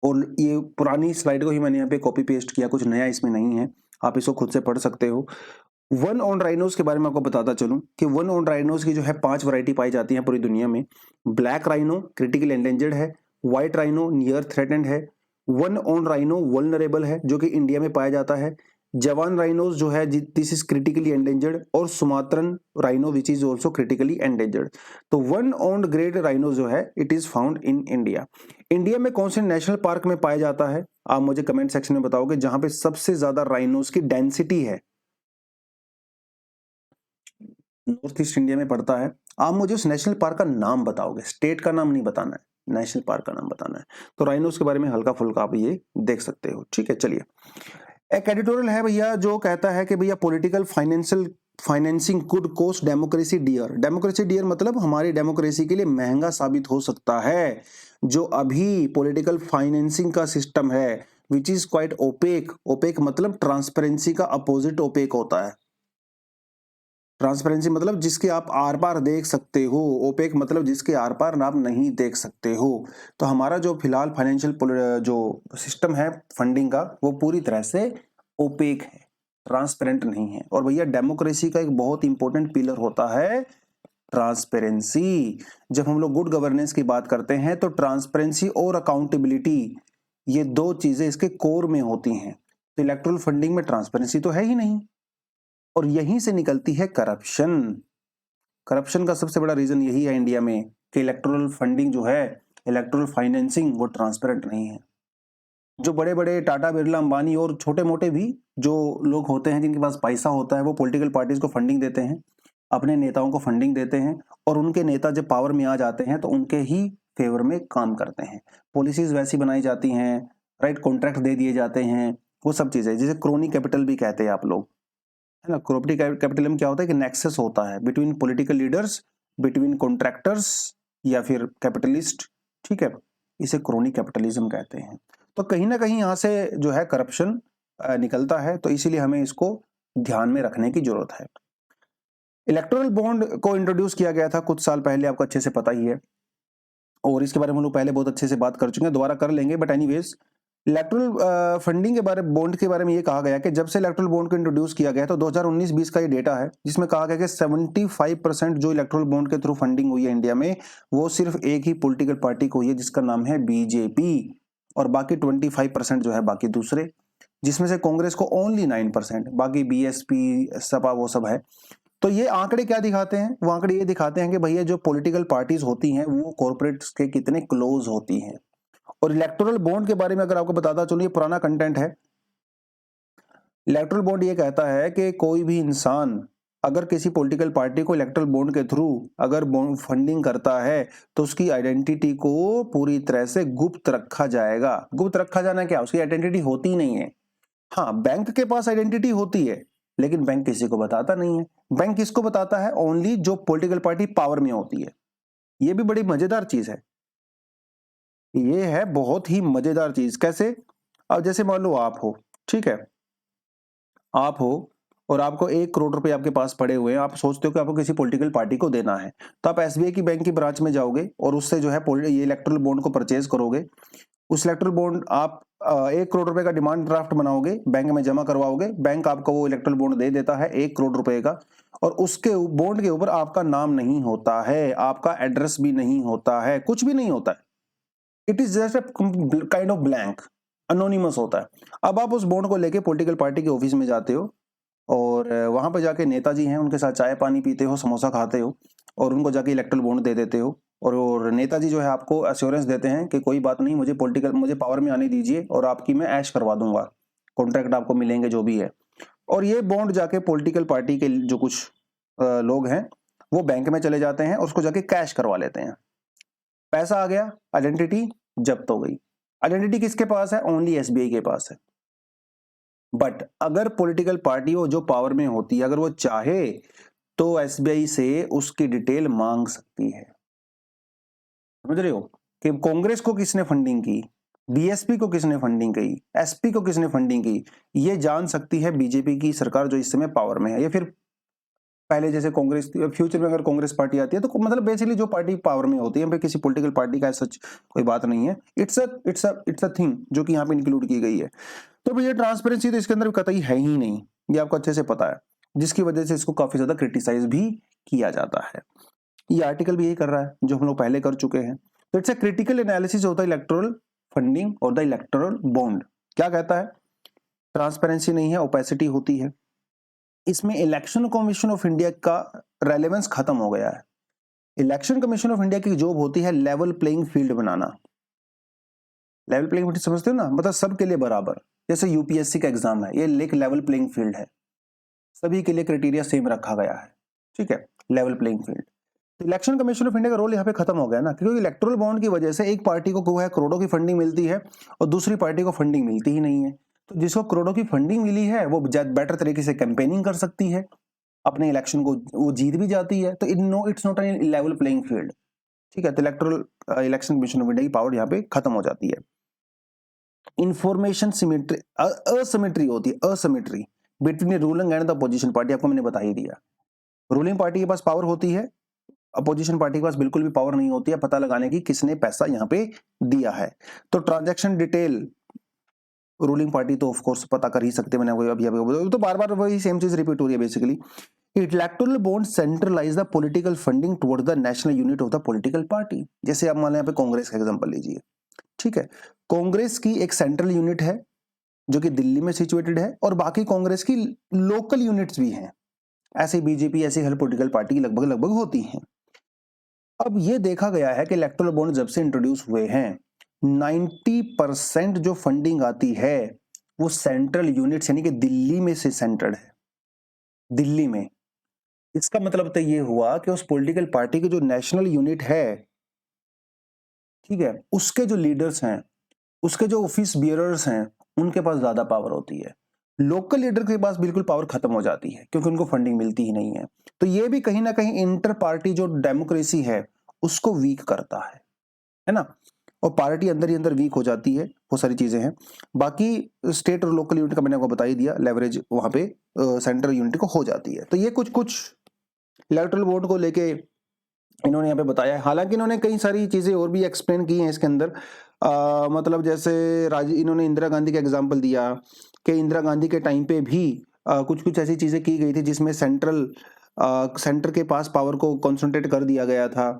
और ये पुरानी स्लाइड को ही मैंने यहाँ पे कॉपी पेस्ट किया, कुछ नया इसमें नहीं है, आप इसको खुद से पढ़ सकते हो। वन ऑन राइनोज के बारे में आपको बताता चलूं कि वन ऑन राइनोज की जो है 5 वैरायटी पाई जाती है पूरी दुनिया में। ब्लैक राइनो क्रिटिकल एंडेंजर्ड है, व्हाइट राइनो नियर थ्रेटेंड है, वन ऑन राइनो वल्नरेबल है जो कि इंडिया में पाया जाता है, जवान राइनोज जो है दिस इज क्रिटिकली एंडेंजर्ड, और Sumatran rhino which is also critically endangered. तो वन ऑन ग्रेड राइनो जो है it is found in India. India में कौन से नेशनल पार्क में पाया जाता है, आप मुझे कमेंट सेक्शन में बताओगे जहां पे सबसे ज्यादा राइनोज की डेंसिटी है। नॉर्थ ईस्ट इंडिया में पड़ता है। आप मुझे उस नेशनल पार्क का नाम बताओगे, स्टेट का नाम नहीं बताना है, नेशनल पार्क का नाम बताना है। तो राइनोस के बारे में हल्का फुल्का आप ये देख सकते हो, ठीक है। चलिए, एक एडिटोरियल है भैया जो कहता है कि भैया political financing could cost democracy dear. Democracy dear मतलब हमारी डेमोक्रेसी के लिए महंगा साबित हो सकता है जो अभी पॉलिटिकल फाइनेंसिंग का सिस्टम है, which is quite opaque. Opaque मतलब ट्रांसपेरेंसी का अपोजिट ओपेक होता है। ट्रांसपेरेंसी मतलब जिसके आप आर पार देख सकते हो, ओपेक मतलब जिसके आर पार आप नहीं देख सकते हो। तो हमारा जो फिलहाल फाइनेंशियल जो सिस्टम है फंडिंग का, वो पूरी तरह से ओपेक है, ट्रांसपेरेंट नहीं है। और भैया डेमोक्रेसी का एक बहुत इंपॉर्टेंट पिलर होता है ट्रांसपेरेंसी। जब हम लोग गुड गवर्नेंस की बात करते हैं तो ट्रांसपेरेंसी और अकाउंटेबिलिटी, ये 2 चीजें इसके कोर में होती हैं। तो इलेक्टोरल फंडिंग में ट्रांसपेरेंसी तो है ही नहीं, और यहीं से निकलती है करप्शन। करप्शन का सबसे बड़ा रीजन यही है इंडिया में कि इलेक्टोरल फंडिंग जो है, इलेक्टोरल फाइनेंसिंग, वो ट्रांसपेरेंट नहीं है। जो बड़े बड़े टाटा, बिरला, अंबानी और छोटे मोटे भी जो लोग होते हैं जिनके पास पैसा होता है, वो पॉलिटिकल पार्टीज को फंडिंग देते हैं, अपने नेताओं को फंडिंग देते हैं, और उनके नेता जब पावर में आ जाते हैं तो उनके ही फेवर में काम करते हैं। पॉलिसीज वैसी बनाई जाती हैं, राइट, कॉन्ट्रैक्ट दे दिए जाते हैं, वो सब चीजें, जिसे क्रोनी कैपिटल भी कहते हैं आप लोग, है ना। क्रोनी कैपिटल में क्या होता है कि नेक्सस होता है between political leaders, between contractors या फिर कैपिटलिस्ट, ठीक है, इसे क्रोनी कैपिटलिज्म कहते हैं। तो कहीं ना कहीं यहाँ से जो है करप्शन निकलता है, तो इसीलिए हमें इसको ध्यान में रखने की जरूरत है। इलेक्टोरल बॉन्ड को इंट्रोड्यूस किया गया था कुछ साल पहले, आपको अच्छे से पता ही है, और इसके बारे में हम लोग पहले बहुत अच्छे से बात कर चुके हैं, दोबारा कर लेंगे, बट एनीवेज इलेक्टोरल फंडिंग के बारे, बॉन्ड के बारे में ये कहा गया कि जब से इलेक्टोरल बॉन्ड को इंट्रोड्यूस किया गया तो 2019-20 का ये डेटा है, जिसमें कहा गया कि 75% जो इलेक्टोरल बॉन्ड के थ्रू फंडिंग हुई है इंडिया में, वो सिर्फ एक ही पॉलिटिकल पार्टी को हुई है, जिसका नाम है बीजेपी, और बाकी 25% जो है बाकी दूसरे, जिसमें से कांग्रेस को ओनली 9%, बाकी बीएसपी, सपा, वो सब है। तो ये आंकड़े क्या दिखाते हैं? वो आंकड़े ये दिखाते हैं कि भैया जो पॉलिटिकल पार्टीज होती हैं वो कॉर्पोरेट्स के कितने क्लोज होती हैं। और इलेक्टोरल बॉन्ड के बारे में अगर आपको बताता चलो, ये पुराना कंटेंट है। इलेक्टोरल बॉन्ड ये कहता है कि कोई भी इंसान अगर किसी पॉलिटिकल पार्टी को इलेक्टोरल बॉन्ड के थ्रू अगर फंडिंग करता है तो उसकी आइडेंटिटी को पूरी तरह से गुप्त रखा जाएगा। गुप्त रखा जाना क्या? उसकी आइडेंटिटी होती नहीं है। हाँ, बैंक के पास आइडेंटिटी होती है, लेकिन बैंक किसी को बताता नहीं है। बैंक किसको बताता है? ओनली जो पॉलिटिकल पार्टी पावर में होती है। ये भी बड़ी मजेदार चीज है, ये है बहुत ही मजेदार चीज। कैसे? अब जैसे मान लो आप हो, ठीक है, आप हो और आपको 1 करोड़ रुपए आपके पास पड़े हुए हैं, आप सोचते हो कि आपको किसी पॉलिटिकल पार्टी को देना है, तो आप एसबीआई की बैंक की ब्रांच में जाओगे और उससे जो है ये इलेक्टोरल बॉन्ड को परचेज करोगे। उस इलेक्टोरल बॉन्ड आप 1 करोड़ रुपए का डिमांड ड्राफ्ट बनाओगे, बैंक में जमा करवाओगे, बैंक आपको वो इलेक्टोरल बॉन्ड दे देता है 1 करोड़ रुपए का, और उसके बॉन्ड के ऊपर आपका नाम नहीं होता है, आपका एड्रेस भी नहीं होता है, कुछ भी नहीं होता है। It is just kind of blank, anonymous होता है। अब आप उस बॉन्ड को लेके पॉलिटिकल पार्टी के ऑफिस में जाते हो और वहां पर जाके नेताजी हैं उनके साथ चाय पानी पीते हो, समोसा खाते हो, और उनको जाके इलेक्टोरल बॉन्ड दे देते हो, और नेताजी जो है आपको अश्योरेंस देते हैं कि कोई बात नहीं, मुझे पावर में आने दीजिए और आपकी मैं ऐश करवा दूंगा, कॉन्ट्रैक्ट आपको मिलेंगे जो भी है। और ये बॉन्ड जाके पॉलिटिकल पार्टी के जो कुछ लोग हैं वो बैंक में चले जाते हैं और उसको जाके कैश करवा लेते हैं। पैसा आ गया, आइडेंटिटी जब्त हो गई। आइडेंटिटी किसके पास है? ओनली एसबीआई के पास है। बट अगर पॉलिटिकल पार्टी वो जो पावर में होती है, अगर वो चाहे तो एसबीआई से उसकी डिटेल मांग सकती है। समझ रहे हो कि कांग्रेस को किसने फंडिंग की, बीएसपी को किसने फंडिंग की, एसपी को किसने फंडिंग की, ये जान सकती है बीजेपी की सरकार जो इस समय पावर में है, या फिर पहले जैसे कांग्रेस, फ्यूचर में अगर कांग्रेस पार्टी आती है तो मतलब बेसिकली जो पार्टी पावर में होती है, किसी पॉलिटिकल पार्टी का सच कोई बात नहीं है। इट्स अ थिंग जो कि यहाँ पे इंक्लूड की गई है। तो भैया ट्रांसपेरेंसी तो इसके अंदर कतई है ही नहीं, ये आपको अच्छे से पता है, जिसकी वजह से इसको काफी ज्यादा क्रिटिसाइज भी किया जाता है। ये आर्टिकल भी यही कर रहा है जो हम लोग पहले कर चुके हैं। तो it's a critical analysis of the electoral funding और द इलेक्टोरल बॉन्ड। क्या कहता है? ट्रांसपेरेंसी नहीं है, ओपेसिटी होती है। इसमें इलेक्शन कमीशन ऑफ इंडिया का रेलेवेंस खत्म हो गया है। इलेक्शन कमीशन ऑफ इंडिया की जॉब होती है लेवल प्लेइंग फील्ड बनाना। लेवल प्लेइंग फील्ड समझते हो ना, मतलब सबके लिए बराबर। जैसे यूपीएससी का एग्जाम है, ये एक लेवल प्लेइंग फील्ड है, सभी के लिए क्राइटेरिया सेम रखा गया है, ठीक है, लेवल प्लेइंग फील्ड। तो इलेक्शन कमीशन ऑफ इंडिया का रोल यहाँ पे खत्म हो गया ना, क्योंकि इलेक्टोरल बॉन्ड की वजह से एक पार्टी को है करोड़ों की फंडिंग मिलती है और दूसरी पार्टी को फंडिंग मिलती ही नहीं है। तो जिसको करोड़ों की फंडिंग मिली है वो बेटर तरीके से कैंपेनिंग कर सकती है, अपने इलेक्शन को वो जीत भी जाती है। तो it's not a level playing field, ठीक है। तो electoral election commission of India की पावर यहाँ पे खत्म हो जाती है। इंफॉर्मेशन सिमेट्री, असिमेट्री होती है, asymmetry between ruling and the opposition party, आपको मैंने बता ही दिया। रूलिंग पार्टी के पास पावर होती है, अपोजिशन पार्टी के पास बिल्कुल भी पावर नहीं होती है पता लगाने की किसने पैसा यहाँ पे दिया है। तो ट्रांजैक्शन डिटेल रूलिंग पार्टी तो ऑफ कोर्स पता कर ही सकते, मैंने अभी तो बार बार वही सेम चीज रिपीट हो रही है basically. Electoral bond centralise the political funding toward the national unit of the political party. जैसे आप मान लें यहाँ पे कांग्रेस का एग्जांपल लीजिए, ठीक है, कांग्रेस की एक सेंट्रल यूनिट है जो कि दिल्ली में सिचुएटेड है, और बाकी कांग्रेस की लोकल यूनिट्स भी हैं। ऐसे बीजेपी ऐसी हर पॉलिटिकल पार्टी की लगभग लगभग होती हैं। अब ये देखा गया है कि इलेक्टोरल बॉन्ड जब से इंट्रोड्यूस हुए हैं 90% जो फंडिंग आती है वो सेंट्रल यूनिट्स यानी कि दिल्ली में से सेंटर्ड है, दिल्ली में। इसका मतलब तो ये हुआ कि उस पॉलिटिकल पार्टी की जो नेशनल यूनिट है, ठीक है, उसके जो लीडर्स हैं, उसके जो ऑफिस बियरर्स हैं, उनके पास ज्यादा पावर होती है। लोकल लीडर के पास बिल्कुल पावर खत्म हो जाती है क्योंकि उनको फंडिंग मिलती ही नहीं है। तो ये भी कहीं ना कहीं इंटर पार्टी जो डेमोक्रेसी है उसको वीक करता है ना, और पार्टी अंदर ही अंदर वीक हो जाती है। वो सारी चीजें हैं। बाकी स्टेट और लोकल यूनिट का मैंने आपको बता ही दिया, लेवरेज वहां पे सेंट्रल यूनिट को हो जाती है। तो ये कुछ कुछ इलेक्टोरल बोर्ड को लेके इन्होंने यहाँ पे बताया है। हालांकि इन्होंने कई सारी चीजें और भी एक्सप्लेन की हैं इसके अंदर। मतलब जैसे इन्होंने इंदिरा गांधी का एग्जाम्पल दिया कि इंदिरा गांधी के टाइम पे भी कुछ कुछ ऐसी चीजें की गई थी जिसमें सेंटर के पास पावर को कॉन्सेंट्रेट कर दिया गया था।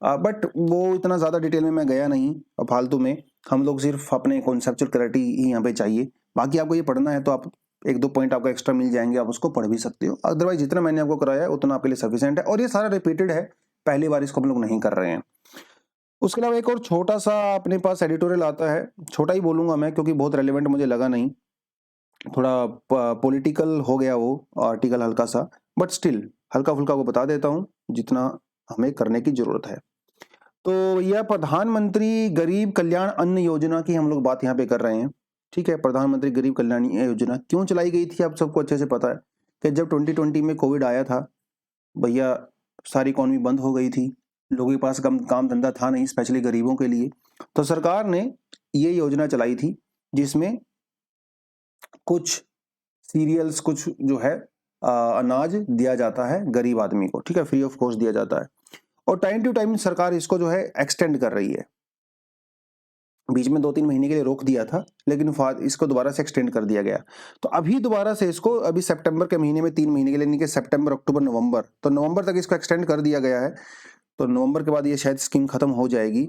बट वो इतना ज्यादा डिटेल में मैं गया नहीं फालतू में। हम लोग सिर्फ अपने कॉन्सेप्चुअल क्लैरिटी ही यहाँ पे चाहिए। बाकी आपको ये पढ़ना है तो आप एक दो पॉइंट आपको एक्स्ट्रा मिल जाएंगे, आप उसको पढ़ भी सकते हो। अदरवाइज जितना मैंने आपको कराया है उतना आपके लिए सफिशिएंट है, और ये सारा रिपीटेड है, पहली बार इसको हम लोग नहीं कर रहे हैं। उसके अलावा एक और छोटा सा अपने पास एडिटोरियल आता है, छोटा ही बोलूंगा मैं क्योंकि बहुत रेलेवेंट मुझे लगा नहीं, थोड़ा पॉलिटिकल हो गया वो आर्टिकल हल्का सा, बट स्टिल हल्का फुल्का को बता देता हूँ जितना हमें करने की जरूरत है। तो यह प्रधानमंत्री गरीब कल्याण अन्न योजना की हम लोग बात यहाँ पे कर रहे हैं। ठीक है, प्रधानमंत्री गरीब कल्याण योजना क्यों चलाई गई थी आप सबको अच्छे से पता है कि जब 2020 में कोविड आया था भैया, सारी इकॉनमी बंद हो गई थी, लोगों के पास काम धंधा था नहीं, स्पेशली गरीबों के लिए। तो सरकार ने ये योजना चलाई थी जिसमें कुछ सीरियल्स, कुछ जो है अनाज दिया जाता है गरीब आदमी को, ठीक है, फ्री ऑफ कॉस्ट दिया जाता है। और टाइम टू टाइम सरकार इसको जो है एक्सटेंड कर रही है। बीच में 2-3 महीने के लिए रोक दिया था, लेकिन इसको दोबारा से एक्सटेंड कर दिया गया। तो अभी दोबारा से इसको अभी सितंबर के महीने में 3 महीने के लिए, यानी कि सितंबर, अक्टूबर, नवंबर, तो नवंबर तक इसको एक्सटेंड कर दिया गया है। तो नवंबर के बाद ये शायद स्कीम खत्म हो जाएगी।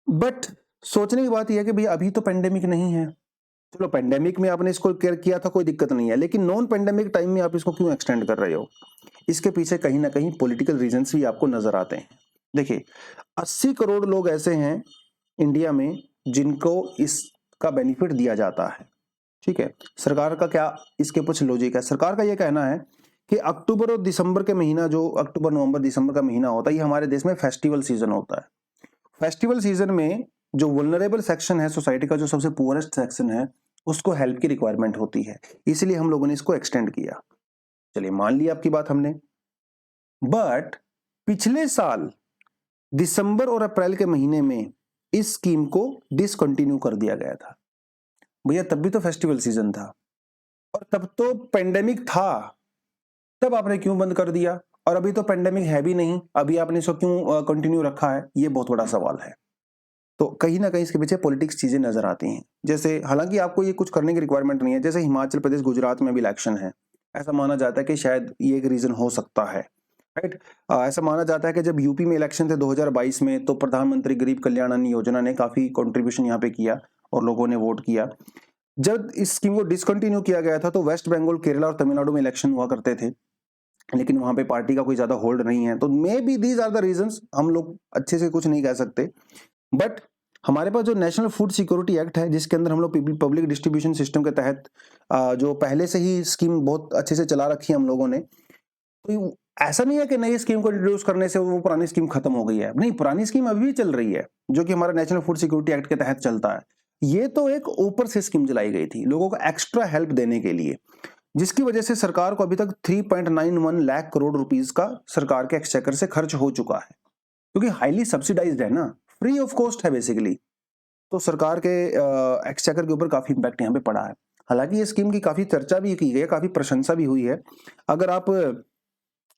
बट सोचने की बात यह है कि भैया अभी तो पेंडेमिक नहीं है। चलो पेंडेमिक में आपने इसको केयर किया था, कोई दिक्कत नहीं है, लेकिन नॉन पेंडेमिक टाइम में आप इसको क्यों एक्सटेंड कर रहे हो? इसके पीछे कहीं ना कहीं पॉलिटिकल रीजंस भी आपको नजर आते हैं। देखिए 80 करोड़ लोग ऐसे हैं इंडिया में जिनको इसका बेनिफिट दिया जाता है। ठीक है, सरकार का क्या इसके कुछ लॉजिक है? सरकार का यह कहना है कि अक्टूबर और दिसंबर के महीना, जो अक्टूबर नवंबर दिसंबर का महीना होता है, ये हमारे देश में फेस्टिवल सीजन होता है। फेस्टिवल सीजन में जो वल्नरेबल सेक्शन है सोसाइटी का, जो सबसे पुअरेस्ट सेक्शन है, उसको हेल्प की रिक्वायरमेंट होती है, इसलिए हम लोगों ने इसको एक्सटेंड किया। चलिए मान लिया आपकी बात हमने, बट पिछले साल दिसंबर और अप्रैल के महीने में इस स्कीम को डिसकंटिन्यू कर दिया गया था। भैया तब भी तो फेस्टिवल सीजन था और तब तो पेंडेमिक था, तब आपने क्यों बंद कर दिया? और अभी तो पेंडेमिक है भी नहीं, अभी आपने इसको क्यों कंटिन्यू रखा है? ये बहुत बड़ा सवाल है। तो कहीं ना कहीं इसके पीछे पॉलिटिक्स चीजें नजर आती हैं। जैसे हालांकि आपको ये कुछ करने की रिक्वायरमेंट नहीं है, जैसे हिमाचल प्रदेश, गुजरात में भी इलेक्शन है, ऐसा माना जाता है कि शायद ये एक रीजन हो सकता है, राइट। ऐसा माना जाता है कि जब यूपी में इलेक्शन थे 2022 में, तो प्रधानमंत्री गरीब कल्याण अन्न योजना ने काफी कंट्रीब्यूशन यहाँ पे किया और लोगों ने वोट किया। जब इस स्कीम को डिसकंटिन्यू किया गया था तो वेस्ट बंगाल, केरला और तमिलनाडु में इलेक्शन हुआ करते थे, लेकिन वहां पे पार्टी का कोई ज्यादा होल्ड नहीं है। तो maybe these are the reasons, हम लोग अच्छे से कुछ नहीं कह सकते। बट हमारे पास जो नेशनल फूड सिक्योरिटी एक्ट है, जिसके अंदर हम लोग पब्लिक डिस्ट्रीब्यूशन सिस्टम के तहत जो पहले से ही स्कीम बहुत अच्छे से चला रखी है हम लोगों ने, तो ऐसा नहीं है कि नई स्कीम को इंट्रोड्यूस करने से वो पुरानी स्कीम खत्म हो गई है। नहीं, पुरानी स्कीम अभी भी चल रही है, जो कि हमारा नेशनल फूड सिक्योरिटी एक्ट के तहत चलता है। ये तो एक ऊपर से स्कीम चलाई गई थी लोगों को एक्स्ट्रा हेल्प देने के लिए, जिसकी वजह से सरकार को अभी तक 3.91 लाख करोड़ रुपीस का सरकार के एक्सचेकर से खर्च हो चुका है, क्योंकि हाईली सब्सिडाइज्ड है ना, फ्री ऑफ कॉस्ट है बेसिकली। तो सरकार के एक्सचेकर के ऊपर काफी इंपैक्ट यहाँ पे पड़ा है। हालांकि ये स्कीम की काफी चर्चा भी की गई है, काफी प्रशंसा भी हुई है। अगर आप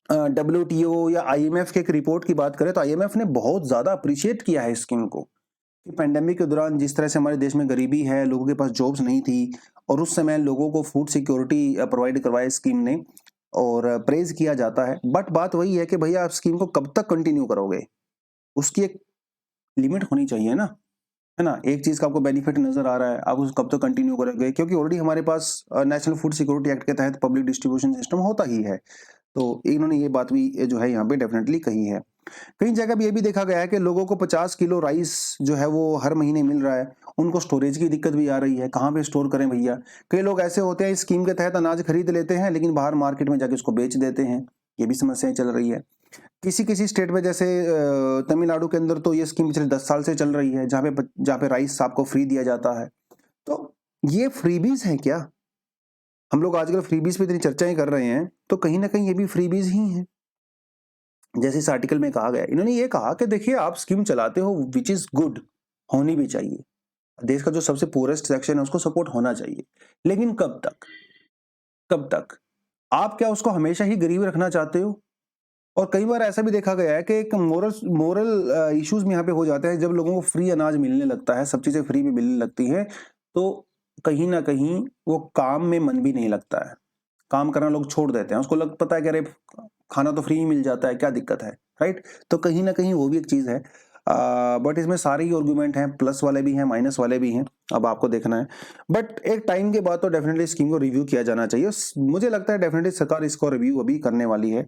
WTO या IMF के एक रिपोर्ट की बात करें तो IMF ने बहुत ज्यादा अप्रिशिएट किया है इस स्कीम को, कि पेंडेमिक के दौरान जिस तरह से हमारे देश में गरीबी है, लोगों के पास जॉब्स नहीं थी, और उस समय लोगों को फूड सिक्योरिटी प्रोवाइड करवाया स्कीम ने, और प्रेज किया जाता है। बट बात वही है कि भैया आप स्कीम को कब तक कंटिन्यू करोगे, उसकी एक लिमिट होनी चाहिए ना, है ना, एक चीज का आपको बेनिफिट नजर आ रहा है, आप उसको कब तक कंटिन्यू करोगे, क्योंकि ऑलरेडी हमारे पास नेशनल फूड सिक्योरिटी एक्ट के तहत पब्लिक डिस्ट्रीब्यूशन सिस्टम होता ही है। तो इन्होंने ये बात भी जो है यहाँ पे डेफिनेटली कही है। कई जगह भी ये भी देखा गया है कि लोगों को 50 किलो राइस जो है वो हर महीने मिल रहा है, उनको स्टोरेज की दिक्कत भी आ रही है, कहाँ पे स्टोर करें भैया। कई लोग ऐसे होते हैं इस स्कीम के तहत अनाज खरीद लेते हैं लेकिन बाहर मार्केट में जाके उसको बेच देते हैं, ये भी समस्याएं चल रही है। किसी किसी स्टेट में जैसे तमिलनाडु के अंदर तो ये स्कीम पिछले 10 साल से चल रही है, जहाँ पे राइस आपको फ्री दिया जाता है। तो ये फ्रीबीज है क्या? हम लोग आजकल फ्रीबीज पे इतनी चर्चाएं कर रहे हैं, तो कहीं ना कहीं ये भी फ्रीबीज ही हैं। जैसे इस आर्टिकल में कहा गया, इन्होंने ये कहा कि देखिए आप स्कीम चलाते हो विच इज गुड, होनी भी चाहिए, देश का जो सबसे पुअरेस्ट सेक्शन है उसको सपोर्ट होना चाहिए, लेकिन कब तक? कब तक? आप क्या उसको हमेशा ही गरीब रखना चाहते हो? और कई बार ऐसा भी देखा गया है कि एक मोरल इश्यूज में यहाँ पे हो जाते हैं, जब लोगों को फ्री अनाज मिलने लगता है, सब चीजें फ्री में मिलने लगती हैं, तो कहीं ना कहीं वो काम में मन भी नहीं लगता है, काम करना लोग छोड़ देते हैं, उसको पता है कि अरे खाना तो फ्री ही मिल जाता है, क्या दिक्कत है, राइट? तो कहीं ना कहीं वो भी एक चीज है। बट इसमें सारे ही आर्गुमेंट हैं, प्लस वाले भी हैं, माइनस वाले भी हैं, अब आपको देखना है। बट एक टाइम के बाद तो डेफिनेटली स्कीम को रिव्यू किया जाना चाहिए। मुझे लगता है डेफिनेटली सरकार इसको रिव्यू अभी करने वाली है।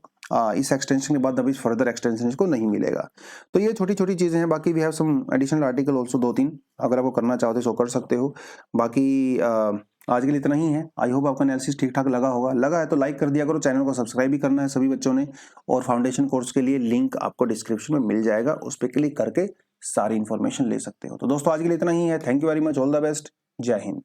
इस एक्सटेंशन के बाद अभी फर्दर एक्सटेंशन इसको नहीं मिलेगा। तो ये छोटी छोटी चीजें हैं, बाकी we have some additional article also 2-3, अगर आपको करना चाहो तो इसको कर सकते हो। बाकी आज के लिए इतना ही है। आई होप आपका एनालिसिस ठीक ठाक लगा होगा, लगा है तो लाइक कर दिया करो, चैनल को सब्सक्राइब भी करना है सभी बच्चों ने। और फाउंडेशन कोर्स के लिए लिंक आपको डिस्क्रिप्शन में मिल जाएगा, उस पर क्लिक करके सारी इंफॉर्मेशन ले सकते हो। तो दोस्तों आज के लिए इतना ही है। Thank you very much, all the best, जय हिंद।